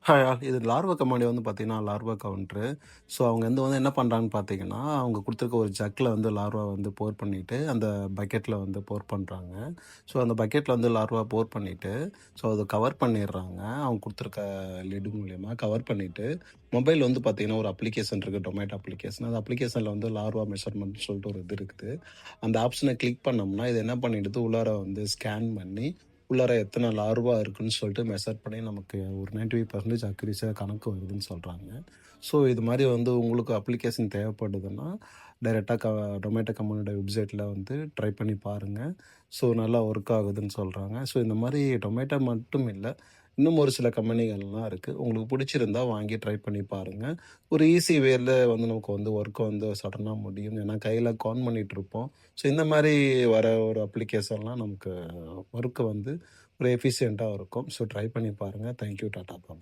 Hi all. இது larva கமாடி வந்து பார்த்தீங்கன்னா, லார்வா கவுண்டரு. ஸோ அவங்க வந்து என்ன பண்றாங்கன்னு பார்த்தீங்கன்னா, அவங்க குடுத்துருக்க ஒரு ஜக்ல வந்து லார்வா வந்து போர் பண்ணிட்டு, அந்த பக்கெட்ல வந்து போர் பண்றாங்க. ஸோ அந்த பக்கெட்ல வந்து லார்வா போர் பண்ணிட்டு, ஸோ அத கவர் பண்ணிடுறாங்க. அவங்க குடுத்துருக்க லிட் மூலியமா கவர் பண்ணிட்டு, மொபைல் வந்து பார்த்தீங்கன்னா, ஒரு அப்ளிகேஷன் இருக்கு. Tomato application. அந்த அப்ளிகேஷன்ல வந்து லார்வா மெஷர்மென்ட்ன்னு சொல்லிட்டு ஒரு இது இருக்குது. அந்த ஆப்ஷன கிளிக் பண்ணோம்னா, இது என்ன பண்ணிடுது, உள்ளார வந்து ஸ்கேன் பண்ணி உள்ளார எத்தனை லார்வா இருக்குன்னு சொல்லிட்டு மெஷர் பண்ணி நமக்கு ஒரு 95% அக்யூரஸியா கணக்கு வருதுன்னு சொல்றாங்க. ஸோ இது மாரி வந்து உங்களுக்கு அப்ளிகேஷன் தேவைப்படுதுன்னா, டைரக்ட்டா டொமேட்டோ கம்பெனியோட வெப்சைட்ல வந்து ட்ரை பண்ணி பாருங்க. ஸோ நல்லா ஒர்க் ஆகுதுன்னு சொல்றாங்க. ஸோ இந்த மாரி டொமேட்டோ மட்டும் இல்ல, இன்னும் ஒரு சில கம்பெனிகள்லாம் இருக்கு. உங்களுக்கு புடிச்சிருந்தா வாங்கி ட்ரை பண்ணி பாருங்க. ஒரு ஈஸி வேல வந்து நமக்கு வந்து ஒர்க் வந்து சடனா முடியும். ஏன்னா கையில கவுண்ட் பண்ணிட்டுருப்போம். ஸோ இந்த மாரி வர ஒரு அப்ளிகேஷன்லாம் நமக்கு ஒர்க் வந்து ஒரு எஃபிஷியன்ட்டா இருக்கும். ஸோ ட்ரை பண்ணி பாருங்க. Thank you. டாடா. பாய்.